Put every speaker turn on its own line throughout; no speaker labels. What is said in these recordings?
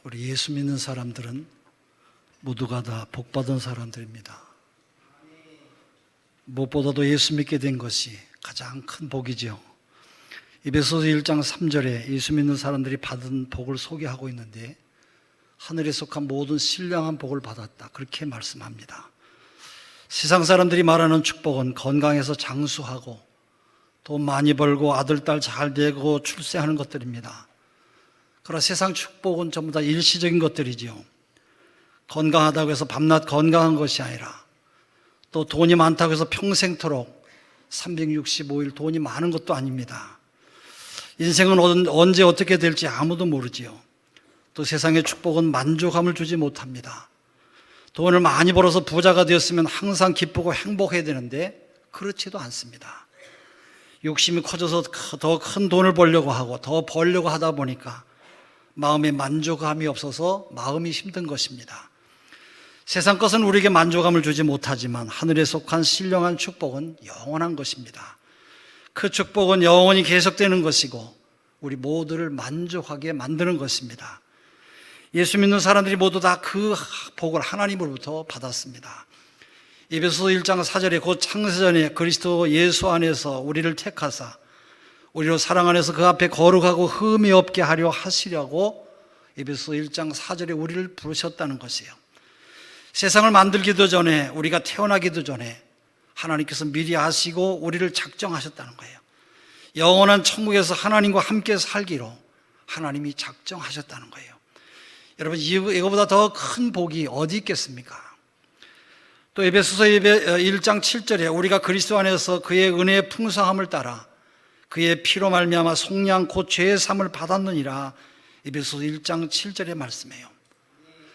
우리 예수 믿는 사람들은 모두가 다 복받은 사람들입니다. 무엇보다도 예수 믿게 된 것이 가장 큰 복이죠. 에베소서 1장 3절에 예수 믿는 사람들이 받은 복을 소개하고 있는데, 하늘에 속한 모든 신령한 복을 받았다, 그렇게 말씀합니다. 세상 사람들이 말하는 축복은 건강해서 장수하고 돈 많이 벌고 아들, 딸 잘 되고 출세하는 것들입니다. 그러나 세상 축복은 전부 다 일시적인 것들이지요. 건강하다고 해서 밤낮 건강한 것이 아니라, 또 돈이 많다고 해서 평생토록 365일 돈이 많은 것도 아닙니다. 인생은 언제 어떻게 될지 아무도 모르지요. 또 세상의 축복은 만족함을 주지 못합니다. 돈을 많이 벌어서 부자가 되었으면 항상 기쁘고 행복해야 되는데 그렇지도 않습니다. 욕심이 커져서 더 큰 돈을 벌려고 하고 더 벌려고 하다 보니까 마음에 만족감이 없어서 마음이 힘든 것입니다. 세상 것은 우리에게 만족감을 주지 못하지만 하늘에 속한 신령한 축복은 영원한 것입니다. 그 축복은 영원히 계속되는 것이고 우리 모두를 만족하게 만드는 것입니다. 예수 믿는 사람들이 모두 다 그 복을 하나님으로부터 받았습니다. 에베소서 1장 4절에 곧 창세전에 그리스도 예수 안에서 우리를 택하사 우리로 사랑 안에서 그 앞에 거룩하고 흠이 없게 하려 하시려고 에베소서 1장 4절에 우리를 부르셨다는 것이에요. 세상을 만들기도 전에, 우리가 태어나기도 전에 하나님께서 미리 아시고 우리를 작정하셨다는 거예요. 영원한 천국에서 하나님과 함께 살기로 하나님이 작정하셨다는 거예요. 여러분, 이거보다 더 큰 복이 어디 있겠습니까? 또 에베소서 1장 7절에 우리가 그리스도 안에서 그의 은혜의 풍성함을 따라 그의 피로 말미암아 속량 곧 죄의 사함을 받았느니라, 에베소서 1장 7절의 말씀이에요.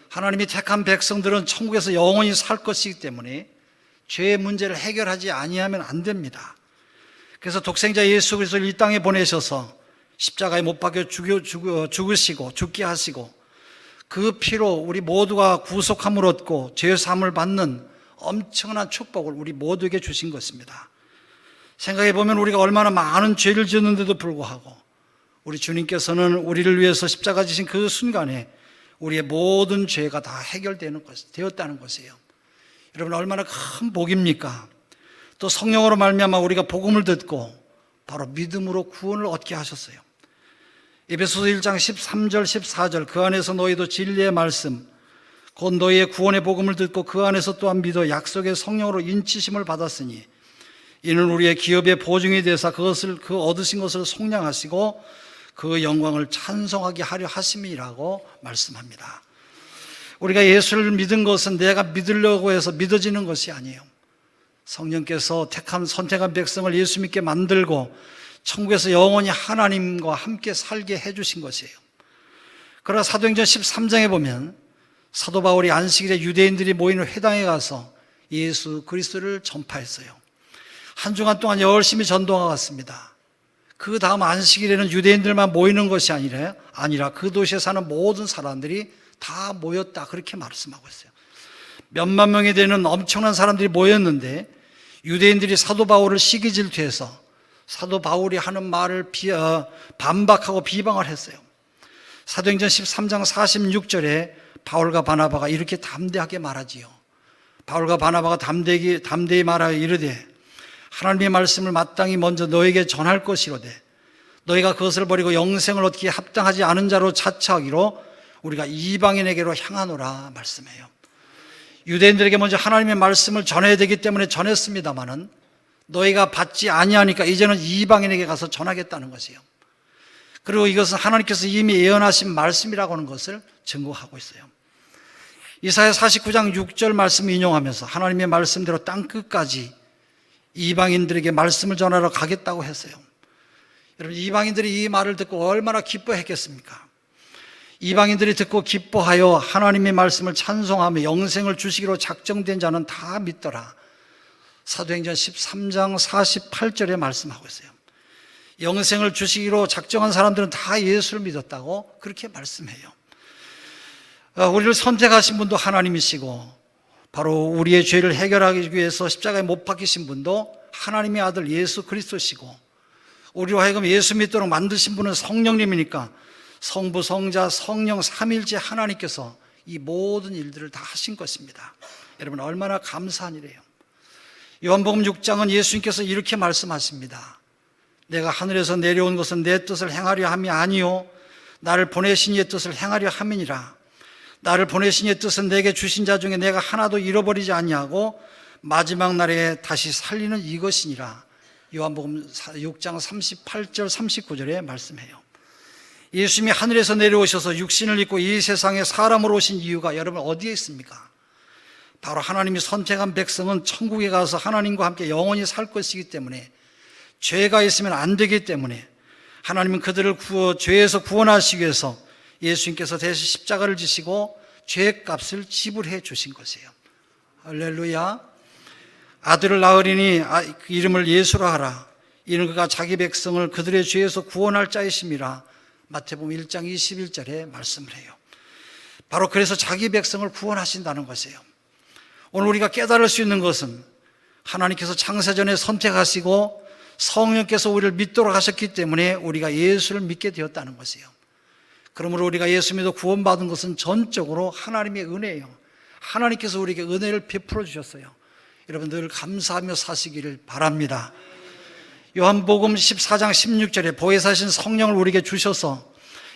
하나님이 택한 백성들은 천국에서 영원히 살 것이기 때문에 죄의 문제를 해결하지 아니하면 안 됩니다. 그래서 독생자 예수 그리스도를 이 땅에 보내셔서 십자가에 못 박혀 죽으시고 죽게 하시고 그 피로 우리 모두가 구속함을 얻고 죄의 사함을 받는 엄청난 축복을 우리 모두에게 주신 것입니다. 생각해 보면 우리가 얼마나 많은 죄를 지었는데도 불구하고 우리 주님께서는 우리를 위해서 십자가 지신 그 순간에 우리의 모든 죄가 다 해결되었다는 것이에요. 여러분, 얼마나 큰 복입니까? 또 성령으로 말미암아 우리가 복음을 듣고 바로 믿음으로 구원을 얻게 하셨어요. 에베소서 1장 13절 14절 그 안에서 너희도 진리의 말씀 곧 너희의 구원의 복음을 듣고 그 안에서 또한 믿어 약속의 성령으로 인치심을 받았으니 이는 우리의 기업의 보증이 되사 그 얻으신 것을 속량하시고 그 영광을 찬송하게 하려 하심이라고 말씀합니다. 우리가 예수를 믿은 것은 내가 믿으려고 해서 믿어지는 것이 아니에요. 성령께서 선택한 백성을 예수 믿게 만들고 천국에서 영원히 하나님과 함께 살게 해주신 것이에요. 그러나 사도행전 13장에 보면 사도 바울이 안식일에 유대인들이 모이는 회당에 가서 예수 그리스도를 전파했어요. 한 주간 동안 열심히 전도가 갔습니다. 그 다음 안식일에는 유대인들만 모이는 것이 아니라 그 도시에 사는 모든 사람들이 다 모였다, 그렇게 말씀하고 있어요. 몇만 명이 되는 엄청난 사람들이 모였는데 유대인들이 사도 바울을 시기 질투해서 사도 바울이 하는 말을 반박하고 비방을 했어요. 사도행전 13장 46절에 바울과 바나바가 이렇게 담대하게 말하지요. 바울과 바나바가 담대히 말하여 이르되 하나님의 말씀을 마땅히 먼저 너에게 전할 것이로되 너희가 그것을 버리고 영생을 얻기에 합당하지 않은 자로 자처하기로 우리가 이방인에게로 향하노라 말씀해요. 유대인들에게 먼저 하나님의 말씀을 전해야 되기 때문에 전했습니다마는 너희가 받지 아니하니까 이제는 이방인에게 가서 전하겠다는 것이에요. 그리고 이것은 하나님께서 이미 예언하신 말씀이라고 하는 것을 증거하고 있어요. 이사야 49장 6절 말씀 인용하면서 하나님의 말씀대로 땅끝까지 이방인들에게 말씀을 전하러 가겠다고 했어요. 여러분, 이방인들이 이 말을 듣고 얼마나 기뻐했겠습니까? 이방인들이 듣고 기뻐하여 하나님의 말씀을 찬송하며 영생을 주시기로 작정된 자는 다 믿더라. 사도행전 13장 48절에 말씀하고 있어요. 영생을 주시기로 작정한 사람들은 다 예수를 믿었다고 그렇게 말씀해요. 우리를 선택하신 분도 하나님이시고 바로 우리의 죄를 해결하기 위해서 십자가에 못 박히신 분도 하나님의 아들 예수 그리스도시고 우리로 하여금 예수 믿도록 만드신 분은 성령님이니까 성부, 성자, 성령 삼일째 하나님께서 이 모든 일들을 다 하신 것입니다. 여러분 얼마나 감사한 일이에요. 요한복음 6장은 예수님께서 이렇게 말씀하십니다. 내가 하늘에서 내려온 것은 내 뜻을 행하려 함이 아니요 나를 보내신 이의 뜻을 행하려 함이니라. 나를 보내신 이의 뜻은 내게 주신 자 중에 내가 하나도 잃어버리지 아니하고 마지막 날에 다시 살리는 이것이니라. 요한복음 6장 38절 39절에 말씀해요. 예수님이 하늘에서 내려오셔서 육신을 입고 이 세상에 사람으로 오신 이유가 여러분 어디에 있습니까? 바로 하나님이 선택한 백성은 천국에 가서 하나님과 함께 영원히 살 것이기 때문에, 죄가 있으면 안 되기 때문에 하나님은 그들을 죄에서 구원하시기 위해서 예수님께서 대신 십자가를 지시고 죄값을 지불해 주신 것이에요. 할렐루야. 아들을 낳으리니 그 이름을 예수라 하라. 이는 그가 자기 백성을 그들의 죄에서 구원할 자이심이라. 마태복음 1장 21절에 말씀을 해요. 바로 그래서 자기 백성을 구원하신다는 것이에요. 오늘 우리가 깨달을 수 있는 것은 하나님께서 창세전에 선택하시고 성령께서 우리를 믿도록 하셨기 때문에 우리가 예수를 믿게 되었다는 것이에요. 그러므로 우리가 예수 믿어 구원받은 것은 전적으로 하나님의 은혜예요. 하나님께서 우리에게 은혜를 베풀어 주셨어요. 여러분 늘 감사하며 사시기를 바랍니다. 요한복음 14장 16절에 보혜사신 성령을 우리에게 주셔서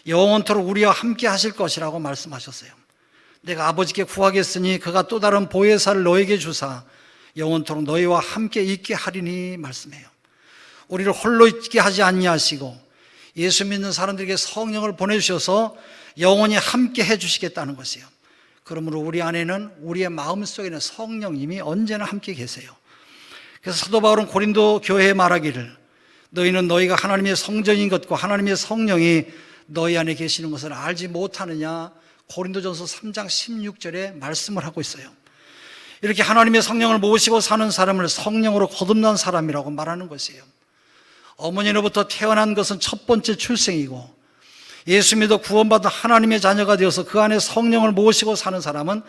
영원토록 우리와 함께 하실 것이라고 말씀하셨어요. 내가 아버지께 구하겠으니 그가 또 다른 보혜사를 너에게 주사 영원토록 너희와 함께 있게 하리니 말씀해요. 우리를 홀로 있게 하지 아니하시고 예수 믿는 사람들에게 성령을 보내주셔서 영원히 함께 해주시겠다는 것이에요. 그러므로 우리 안에는, 우리의 마음속에는 성령님이 언제나 함께 계세요. 그래서 사도 바울은 고린도 교회에 말하기를 너희는 너희가 하나님의 성전인 것과 하나님의 성령이 너희 안에 계시는 것을 알지 못하느냐. 고린도전서 3장 16절에 말씀을 하고 있어요. 이렇게 하나님의 성령을 모시고 사는 사람을 성령으로 거듭난 사람이라고 말하는 것이에요. 어머니로부터 태어난 것은 첫 번째 출생이고 예수 믿어 구원받은 하나님의 자녀가 되어서 그 안에 성령을 모시고 사는 사람은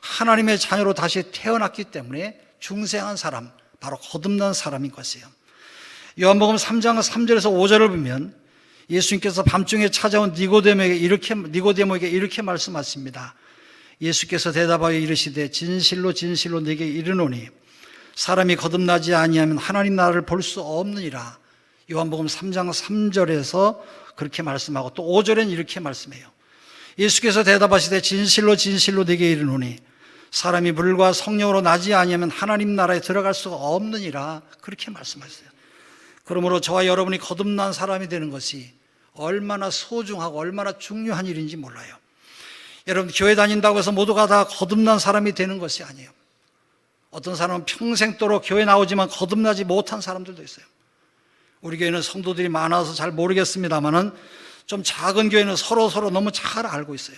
하나님의 자녀로 다시 태어났기 때문에 중생한 사람, 바로 거듭난 사람인 것이에요. 요한복음 3장 3절에서 5절을 보면 예수님께서 밤중에 찾아온 니고데모에게 이렇게 말씀하십니다. 예수께서 대답하여 이르시되 진실로 진실로 네게 이르노니 사람이 거듭나지 아니하면 하나님 나라를 볼 수 없느니라. 요한복음 3장 3절에서 그렇게 말씀하고 또 5절엔 이렇게 말씀해요. 예수께서 대답하시되 진실로 진실로 네게 이르노니 사람이 물과 성령으로 나지 아니하면 하나님 나라에 들어갈 수가 없느니라. 그렇게 말씀하셨어요. 그러므로 저와 여러분이 거듭난 사람이 되는 것이 얼마나 소중하고 얼마나 중요한 일인지 몰라요. 여러분 교회 다닌다고 해서 모두가 다 거듭난 사람이 되는 것이 아니에요. 어떤 사람은 평생도록 교회 나오지만 거듭나지 못한 사람들도 있어요. 우리 교회는 성도들이 많아서 잘 모르겠습니다만은 좀 작은 교회는 서로 너무 잘 알고 있어요.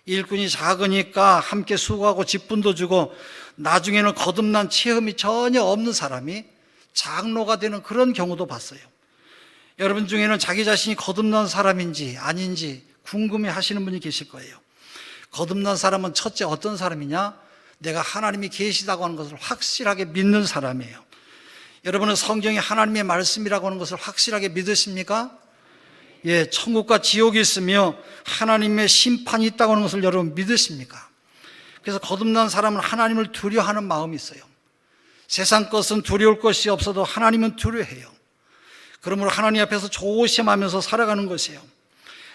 일꾼이 작으니까 함께 수고하고 직분도 주고 나중에는 거듭난 체험이 전혀 없는 사람이 장로가 되는 그런 경우도 봤어요. 여러분 중에는 자기 자신이 거듭난 사람인지 아닌지 궁금해 하시는 분이 계실 거예요. 거듭난 사람은 첫째 어떤 사람이냐? 내가 하나님이 계시다고 하는 것을 확실하게 믿는 사람이에요. 여러분은 성경이 하나님의 말씀이라고 하는 것을 확실하게 믿으십니까? 예, 천국과 지옥이 있으며 하나님의 심판이 있다고 하는 것을 여러분 믿으십니까? 그래서 거듭난 사람은 하나님을 두려워하는 마음이 있어요. 세상 것은 두려울 것이 없어도 하나님은 두려워해요. 그러므로 하나님 앞에서 조심하면서 살아가는 것이에요.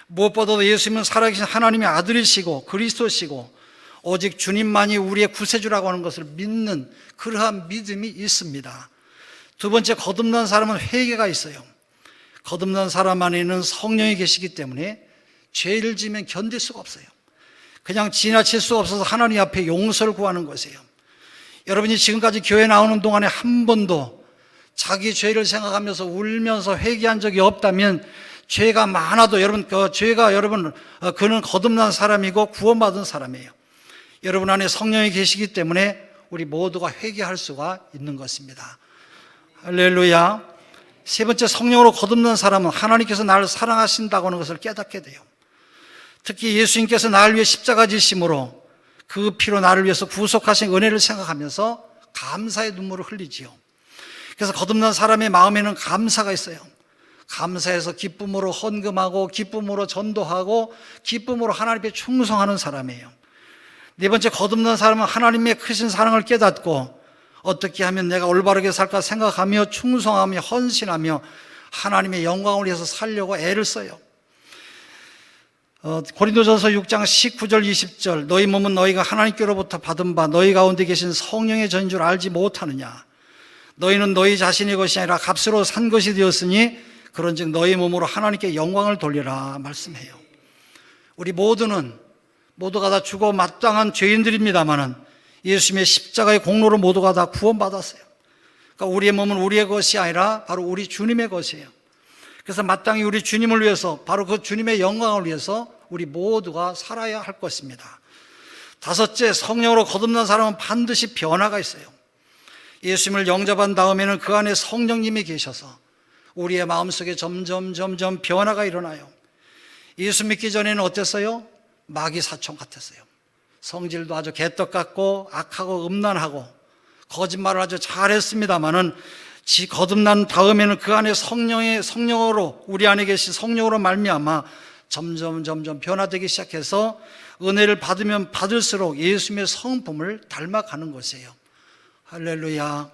무엇보다도 예수님은 살아계신 하나님의 아들이시고 그리스도시고 오직 주님만이 우리의 구세주라고 하는 것을 믿는 그러한 믿음이 있습니다. 두 번째, 거듭난 사람은 회개가 있어요. 거듭난 사람 안에는 성령이 계시기 때문에 죄를 지면 견딜 수가 없어요. 그냥 지나칠 수 없어서 하나님 앞에 용서를 구하는 것이에요. 여러분이 지금까지 교회 나오는 동안에 한 번도 자기 죄를 생각하면서 울면서 회개한 적이 없다면 죄가 많아도 그는 거듭난 사람이고 구원받은 사람이에요. 여러분 안에 성령이 계시기 때문에 우리 모두가 회개할 수가 있는 것입니다. 할렐루야. 세 번째, 성령으로 거듭난 사람은 하나님께서 나를 사랑하신다고 하는 것을 깨닫게 돼요. 특히 예수님께서 나를 위해 십자가 지심으로 그 피로 나를 위해서 구속하신 은혜를 생각하면서 감사의 눈물을 흘리지요. 그래서 거듭난 사람의 마음에는 감사가 있어요. 감사해서 기쁨으로 헌금하고 기쁨으로 전도하고 기쁨으로 하나님께 충성하는 사람이에요. 네 번째, 거듭난 사람은 하나님의 크신 사랑을 깨닫고 어떻게 하면 내가 올바르게 살까 생각하며 충성하며 헌신하며 하나님의 영광을 위해서 살려고 애를 써요. 고린도전서 6장 19절 20절, 너희 몸은 너희가 하나님께로부터 받은 바 너희 가운데 계신 성령의 전인 줄 알지 못하느냐. 너희는 너희 자신의 것이 아니라 값으로 산 것이 되었으니 그런즉 너희 몸으로 하나님께 영광을 돌리라 말씀해요. 우리 모두가 다 죽어 마땅한 죄인들입니다마는 예수님의 십자가의 공로로 모두가 다 구원받았어요. 그러니까 우리의 몸은 우리의 것이 아니라 바로 우리 주님의 것이에요. 그래서 마땅히 우리 주님을 위해서, 바로 그 주님의 영광을 위해서 우리 모두가 살아야 할 것입니다. 다섯째, 성령으로 거듭난 사람은 반드시 변화가 있어요. 예수님을 영접한 다음에는 그 안에 성령님이 계셔서 우리의 마음속에 점점 변화가 일어나요. 예수 믿기 전에는 어땠어요? 마귀 사촌 같았어요. 성질도 아주 개떡 같고 악하고 음란하고 거짓말을 아주 잘했습니다마는 거듭난 다음에는 그 안에 성령으로, 우리 안에 계신 성령으로 말미암아 점점 변화되기 시작해서 은혜를 받으면 받을수록 예수님의 성품을 닮아가는 것이에요. 할렐루야.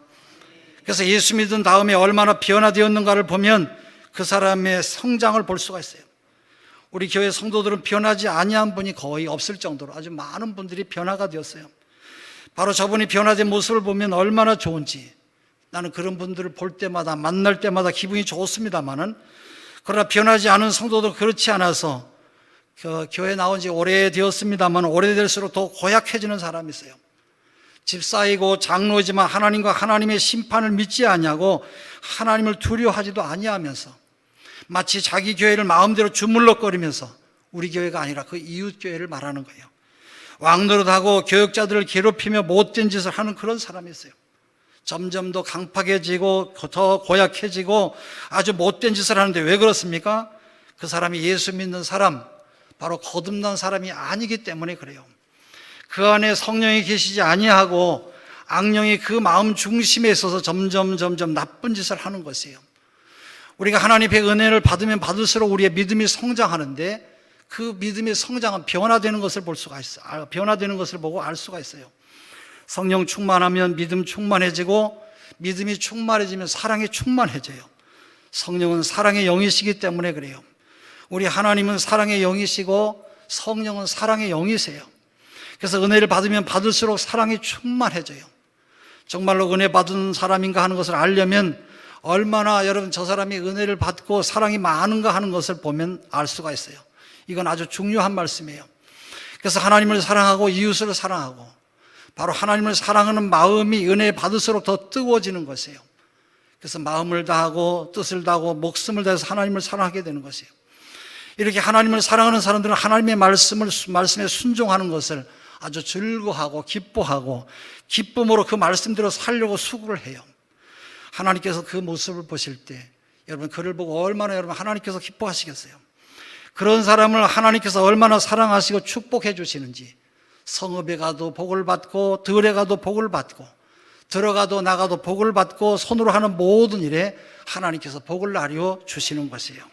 그래서 예수 믿은 다음에 얼마나 변화되었는가를 보면 그 사람의 성장을 볼 수가 있어요. 우리 교회 성도들은 변하지 아니한 분이 거의 없을 정도로 아주 많은 분들이 변화가 되었어요. 바로 저분이 변화된 모습을 보면 얼마나 좋은지, 나는 그런 분들을 볼 때마다, 만날 때마다 기분이 좋습니다만은, 그러나 변하지 않은 성도도 그렇지 않아서 교회 나온 지 오래되었습니다만 오래될수록 더 고약해지는 사람이 있어요. 집사이고 장로지만 하나님과 하나님의 심판을 믿지 아니하고 하나님을 두려워하지도 아니하면서 마치 자기 교회를 마음대로 주물럭거리면서 우리 교회가 아니라 그 이웃 교회를 말하는 거예요. 왕노릇하고 교역자들을 괴롭히며 못된 짓을 하는 그런 사람이 있어요. 점점 더 강팍해지고 더 고약해지고 아주 못된 짓을 하는데 왜 그렇습니까? 그 사람이 예수 믿는 사람, 바로 거듭난 사람이 아니기 때문에 그래요. 그 안에 성령이 계시지 아니하고 악령이 그 마음 중심에 있어서 점점 나쁜 짓을 하는 것이에요. 우리가 하나님의 은혜를 받으면 받을수록 우리의 믿음이 성장하는데 그 믿음의 성장은 변화되는 것을 볼 수가 있어요. 변화되는 것을 보고 알 수가 있어요. 성령 충만하면 믿음 충만해지고 믿음이 충만해지면 사랑이 충만해져요. 성령은 사랑의 영이시기 때문에 그래요. 우리 하나님은 사랑의 영이시고 성령은 사랑의 영이세요. 그래서 은혜를 받으면 받을수록 사랑이 충만해져요. 정말로 은혜 받은 사람인가 하는 것을 알려면 얼마나 여러분 저 사람이 은혜를 받고 사랑이 많은가 하는 것을 보면 알 수가 있어요. 이건 아주 중요한 말씀이에요. 그래서 하나님을 사랑하고 이웃을 사랑하고 바로 하나님을 사랑하는 마음이 은혜 받을수록 더 뜨거워지는 것이에요. 그래서 마음을 다하고 뜻을 다하고 목숨을 다해서 하나님을 사랑하게 되는 것이에요. 이렇게 하나님을 사랑하는 사람들은 하나님의 말씀에 순종하는 것을 아주 즐거워하고 기뻐하고 기쁨으로 그 말씀대로 살려고 수고를 해요. 하나님께서 그 모습을 보실 때 여러분 그를 보고 얼마나 여러분 하나님께서 기뻐하시겠어요? 그런 사람을 하나님께서 얼마나 사랑하시고 축복해 주시는지, 성읍에 가도 복을 받고 들에 가도 복을 받고 들어가도 나가도 복을 받고 손으로 하는 모든 일에 하나님께서 복을 나누어 주시는 것이에요.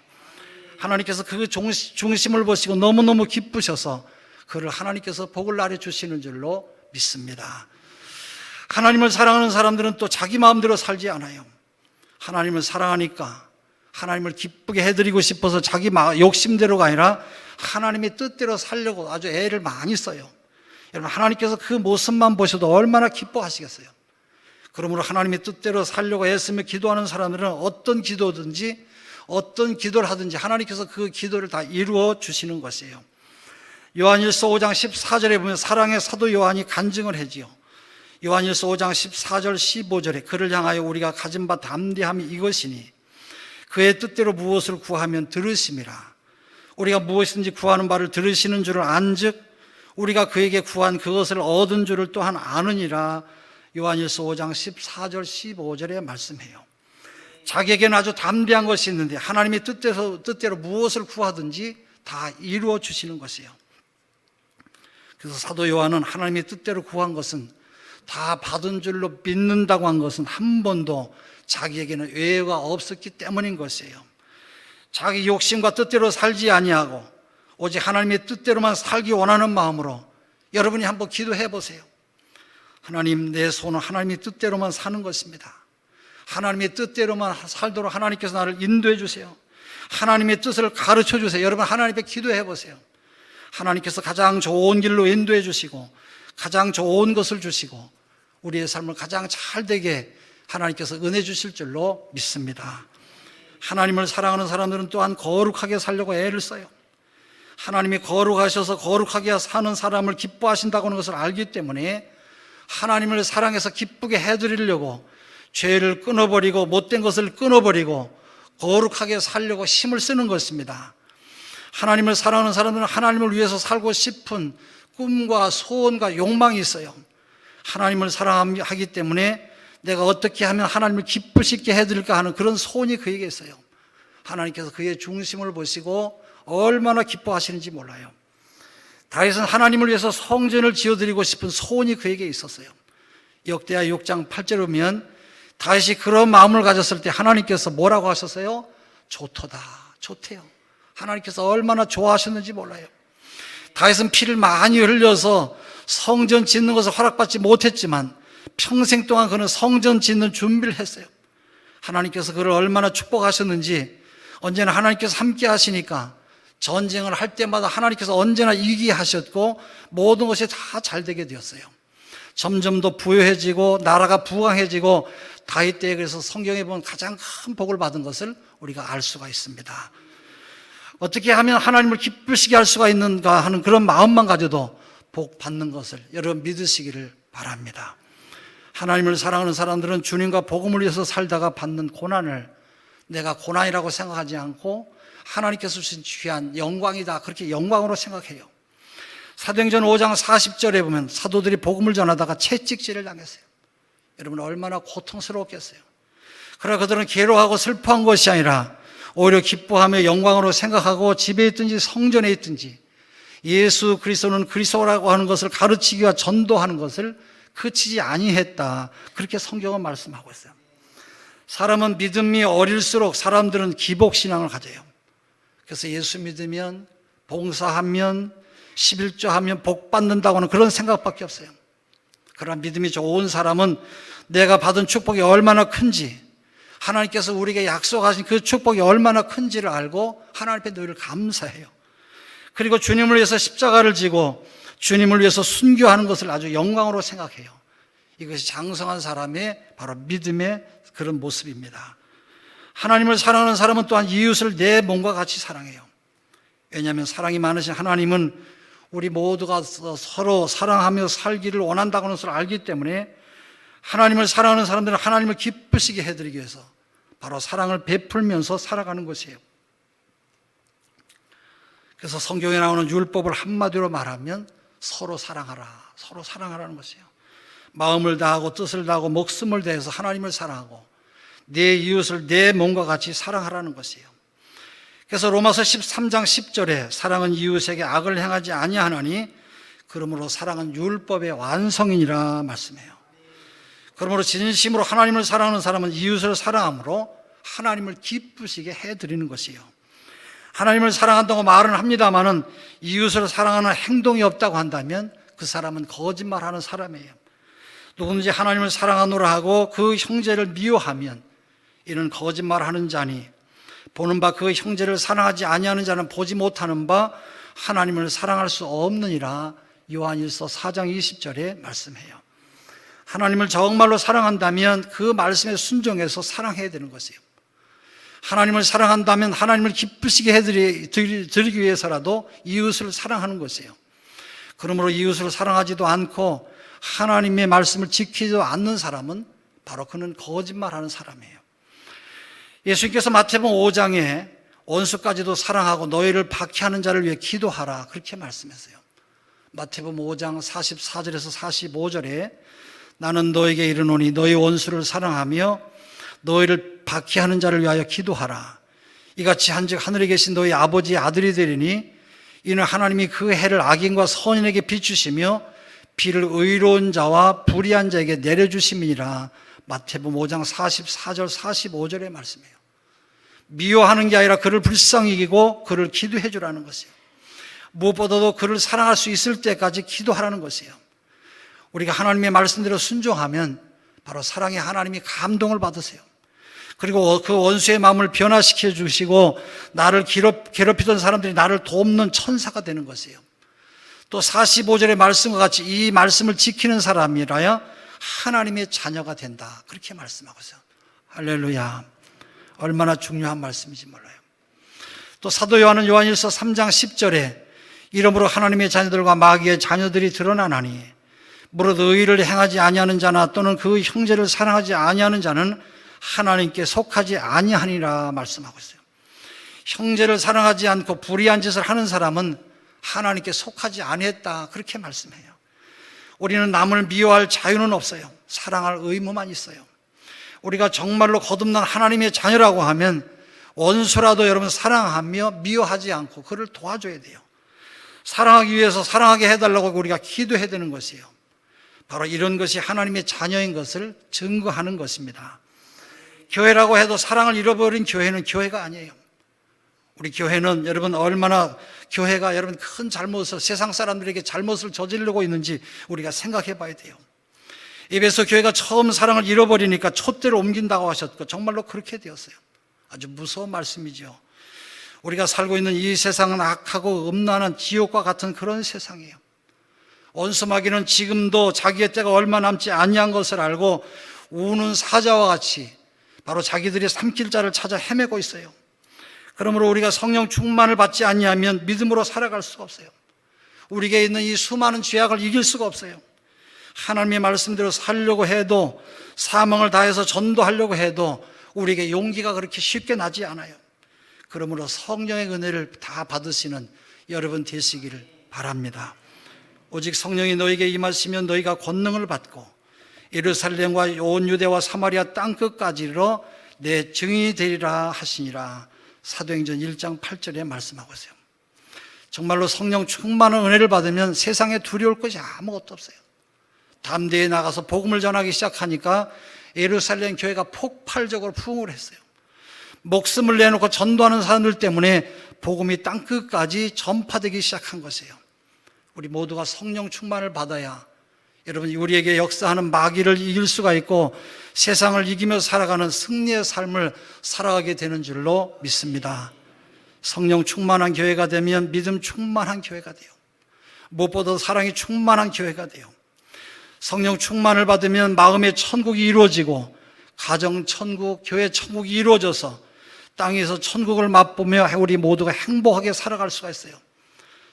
하나님께서 그 중심을 보시고 너무너무 기쁘셔서 그를 하나님께서 복을 나누어 주시는 줄로 믿습니다. 하나님을 사랑하는 사람들은 또 자기 마음대로 살지 않아요. 하나님을 사랑하니까 하나님을 기쁘게 해드리고 싶어서 자기 욕심대로가 아니라 하나님의 뜻대로 살려고 아주 애를 많이 써요. 여러분 하나님께서 그 모습만 보셔도 얼마나 기뻐하시겠어요. 그러므로 하나님의 뜻대로 살려고 애쓰며 기도하는 사람들은 어떤 기도든지 어떤 기도를 하든지 하나님께서 그 기도를 다 이루어 주시는 것이에요. 요한일서 5장 14절에 보면 사랑의 사도 요한이 간증을 하지요. 요한일서 5장 14절 15절에 그를 향하여 우리가 가진 바 담대함이 이것이니 그의 뜻대로 무엇을 구하면 들으심이라. 우리가 무엇이든지 구하는 바를 들으시는 줄을 안즉 우리가 그에게 구한 그것을 얻은 줄을 또한 아느니라. 요한일서 5장 14절 15절에 말씀해요. 자기에게는 아주 담대한 것이 있는데 하나님의 뜻대로 무엇을 구하든지 다 이루어 주시는 것이에요. 그래서 사도 요한은 하나님의 뜻대로 구한 것은 다 받은 줄로 믿는다고 한 것은 한 번도 자기에게는 외회가 없었기 때문인 것이에요. 자기 욕심과 뜻대로 살지 아니하고 오직 하나님의 뜻대로만 살기 원하는 마음으로 여러분이 한번 기도해 보세요. 하나님, 내 소원은 하나님의 뜻대로만 사는 것입니다. 하나님의 뜻대로만 살도록 하나님께서 나를 인도해 주세요. 하나님의 뜻을 가르쳐 주세요. 여러분, 하나님 앞에 기도해 보세요. 하나님께서 가장 좋은 길로 인도해 주시고 가장 좋은 것을 주시고 우리의 삶을 가장 잘 되게 하나님께서 은혜 주실 줄로 믿습니다. 하나님을 사랑하는 사람들은 또한 거룩하게 살려고 애를 써요. 하나님이 거룩하셔서 거룩하게 사는 사람을 기뻐하신다고 하는 것을 알기 때문에 하나님을 사랑해서 기쁘게 해드리려고 죄를 끊어버리고 못된 것을 끊어버리고 거룩하게 살려고 힘을 쓰는 것입니다. 하나님을 사랑하는 사람들은 하나님을 위해서 살고 싶은 꿈과 소원과 욕망이 있어요. 하나님을 사랑하기 때문에 내가 어떻게 하면 하나님을 기쁘시게 해드릴까 하는 그런 소원이 그에게 있어요. 하나님께서 그의 중심을 보시고 얼마나 기뻐하시는지 몰라요. 다윗은 하나님을 위해서 성전을 지어드리고 싶은 소원이 그에게 있었어요. 역대하 6장 8절에 보면 다윗이 그런 마음을 가졌을 때 하나님께서 뭐라고 하셨어요? 좋도다, 좋대요. 하나님께서 얼마나 좋아하셨는지 몰라요. 다윗은 피를 많이 흘려서 성전 짓는 것을 허락받지 못했지만 평생 동안 그는 성전 짓는 준비를 했어요. 하나님께서 그를 얼마나 축복하셨는지 언제나 하나님께서 함께 하시니까 전쟁을 할 때마다 하나님께서 언제나 이기게 하셨고 모든 것이 다 잘 되게 되었어요. 점점 더 부유해지고 나라가 부강해지고 다윗 때에 그래서 성경에 보면 가장 큰 복을 받은 것을 우리가 알 수가 있습니다. 어떻게 하면 하나님을 기쁘시게 할 수가 있는가 하는 그런 마음만 가져도 복 받는 것을 여러분 믿으시기를 바랍니다. 하나님을 사랑하는 사람들은 주님과 복음을 위해서 살다가 받는 고난을 내가 고난이라고 생각하지 않고 하나님께서 주신 귀한 영광이다, 그렇게 영광으로 생각해요. 사도행전 5장 40절에 보면 사도들이 복음을 전하다가 채찍질을 당했어요. 여러분 얼마나 고통스러웠겠어요. 그러나 그들은 괴로워하고 슬퍼한 것이 아니라 오히려 기뻐하며 영광으로 생각하고 집에 있든지 성전에 있든지 예수 그리스도는 그리스도라고 하는 것을 가르치기와 전도하는 것을 그치지 아니했다, 그렇게 성경은 말씀하고 있어요. 사람은 믿음이 어릴수록 사람들은 기복신앙을 가져요. 그래서 예수 믿으면 봉사하면 11조하면 복 받는다고 하는 그런 생각밖에 없어요. 그러나 믿음이 좋은 사람은 내가 받은 축복이 얼마나 큰지, 하나님께서 우리에게 약속하신 그 축복이 얼마나 큰지를 알고 하나님 앞에 늘 감사해요. 그리고 주님을 위해서 십자가를 지고 주님을 위해서 순교하는 것을 아주 영광으로 생각해요. 이것이 장성한 사람의 바로 믿음의 그런 모습입니다. 하나님을 사랑하는 사람은 또한 이웃을 내 몸과 같이 사랑해요. 왜냐하면 사랑이 많으신 하나님은 우리 모두가 서로 사랑하며 살기를 원한다고 하는 것을 알기 때문에 하나님을 사랑하는 사람들은 하나님을 기쁘시게 해드리기 위해서 바로 사랑을 베풀면서 살아가는 것이에요. 그래서 성경에 나오는 율법을 한마디로 말하면 서로 사랑하라, 서로 사랑하라는 것이에요. 마음을 다하고 뜻을 다하고 목숨을 다해서 하나님을 사랑하고 내 이웃을 내 몸과 같이 사랑하라는 것이에요. 그래서 로마서 13장 10절에 사랑은 이웃에게 악을 행하지 아니하나니 그러므로 사랑은 율법의 완성이니라 말씀해요. 그러므로 진심으로 하나님을 사랑하는 사람은 이웃을 사랑함으로 하나님을 기쁘시게 해드리는 것이에요. 하나님을 사랑한다고 말은 합니다마는 이웃을 사랑하는 행동이 없다고 한다면 그 사람은 거짓말하는 사람이에요. 누구든지 하나님을 사랑하노라 하고 그 형제를 미워하면 이는 거짓말하는 자니 보는 바 그 형제를 사랑하지 아니하는 자는 보지 못하는 바 하나님을 사랑할 수 없느니라 요한일서 4장 20절에 말씀해요. 하나님을 정말로 사랑한다면 그 말씀에 순종해서 사랑해야 되는 것이에요. 하나님을 사랑한다면 하나님을 기쁘시게 해드리기 위해서라도 이웃을 사랑하는 것이에요. 그러므로 이웃을 사랑하지도 않고 하나님의 말씀을 지키지도 않는 사람은 바로 그는 거짓말하는 사람이에요. 예수님께서 마태복음 5장에 원수까지도 사랑하고 너희를 박해하는 자를 위해 기도하라, 그렇게 말씀했어요. 마태복음 5장 44절에서 45절에 나는 너에게 이르노니 너희 원수를 사랑하며 너희를 박해하는 자를 위하여 기도하라. 이같이 한즉 하늘에 계신 너희 아버지의 아들이 되리니 이는 하나님이 그 해를 악인과 선인에게 비추시며 비를 의로운 자와 불의한 자에게 내려주심이니라. 마태복음 5장 44절 45절의 말씀이에요. 미워하는 게 아니라 그를 불쌍히 여기고 그를 기도해 주라는 것이에요. 무엇보다도 그를 사랑할 수 있을 때까지 기도하라는 것이에요. 우리가 하나님의 말씀대로 순종하면 바로 사랑의 하나님이 감동을 받으세요. 그리고 그 원수의 마음을 변화시켜 주시고 나를 괴롭히던 사람들이 나를 돕는 천사가 되는 것이에요. 또 45절의 말씀과 같이 이 말씀을 지키는 사람이라야 하나님의 자녀가 된다, 그렇게 말씀하고 있어요. 할렐루야. 얼마나 중요한 말씀인지 몰라요. 또 사도 요한은 요한일서 3장 10절에 이러므로 하나님의 자녀들과 마귀의 자녀들이 드러나나니 무릇 의를 행하지 아니하는 자나 또는 그 형제를 사랑하지 아니하는 자는 하나님께 속하지 아니하니라 말씀하고 있어요. 형제를 사랑하지 않고 불의한 짓을 하는 사람은 하나님께 속하지 아니했다, 그렇게 말씀해요. 우리는 남을 미워할 자유는 없어요. 사랑할 의무만 있어요. 우리가 정말로 거듭난 하나님의 자녀라고 하면 원수라도 여러분 사랑하며 미워하지 않고 그를 도와줘야 돼요. 사랑하기 위해서 사랑하게 해달라고 우리가 기도해야 되는 것이에요. 바로 이런 것이 하나님의 자녀인 것을 증거하는 것입니다. 교회라고 해도 사랑을 잃어버린 교회는 교회가 아니에요. 우리 교회는 여러분 얼마나 교회가 여러분 큰 잘못을, 세상 사람들에게 잘못을 저지르고 있는지 우리가 생각해 봐야 돼요. 에베소 교회가 처음 사랑을 잃어버리니까 촛대를 옮긴다고 하셨고 정말로 그렇게 되었어요. 아주 무서운 말씀이죠. 우리가 살고 있는 이 세상은 악하고 음란한 지옥과 같은 그런 세상이에요. 원수 마귀는 지금도 자기의 때가 얼마 남지 아니한 것을 알고 우는 사자와 같이 바로 자기들이 삼킬 자를 찾아 헤매고 있어요. 그러므로 우리가 성령 충만을 받지 아니하면 믿음으로 살아갈 수가 없어요. 우리에게 있는 이 수많은 죄악을 이길 수가 없어요. 하나님의 말씀대로 살려고 해도, 사명을 다해서 전도하려고 해도 우리에게 용기가 그렇게 쉽게 나지 않아요. 그러므로 성령의 은혜를 다 받으시는 여러분 되시기를 바랍니다. 오직 성령이 너에게 임하시면 너희가 권능을 받고 예루살렘과 온 유대와 사마리아 땅끝까지로 내 증인이 되리라 하시니라. 사도행전 1장 8절에 말씀하고 있어요. 정말로 성령 충만한 은혜를 받으면 세상에 두려울 것이 아무것도 없어요. 담대히 나가서 복음을 전하기 시작하니까 예루살렘 교회가 폭발적으로 부흥을 했어요. 목숨을 내놓고 전도하는 사람들 때문에 복음이 땅끝까지 전파되기 시작한 것이에요. 우리 모두가 성령 충만을 받아야 여러분 우리에게 역사하는 마귀를 이길 수가 있고 세상을 이기며 살아가는 승리의 삶을 살아가게 되는 줄로 믿습니다. 성령 충만한 교회가 되면 믿음 충만한 교회가 돼요. 무엇보다 사랑이 충만한 교회가 돼요. 성령 충만을 받으면 마음의 천국이 이루어지고 가정 천국, 교회 천국이 이루어져서 땅에서 천국을 맛보며 우리 모두가 행복하게 살아갈 수가 있어요.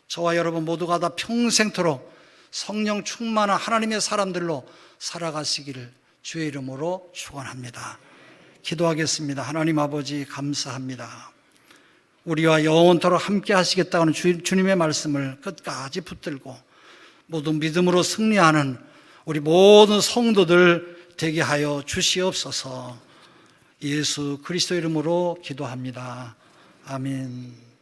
저와 여러분 모두가 다 평생토록 성령 충만한 하나님의 사람들로 살아가시기를 주의 이름으로 축원합니다. 기도하겠습니다. 하나님 아버지 감사합니다. 우리와 영원토록 함께 하시겠다는 주님의 말씀을 끝까지 붙들고 모든 믿음으로 승리하는 우리 모든 성도들 되게 하여 주시옵소서. 예수 그리스도 이름으로 기도합니다. 아멘.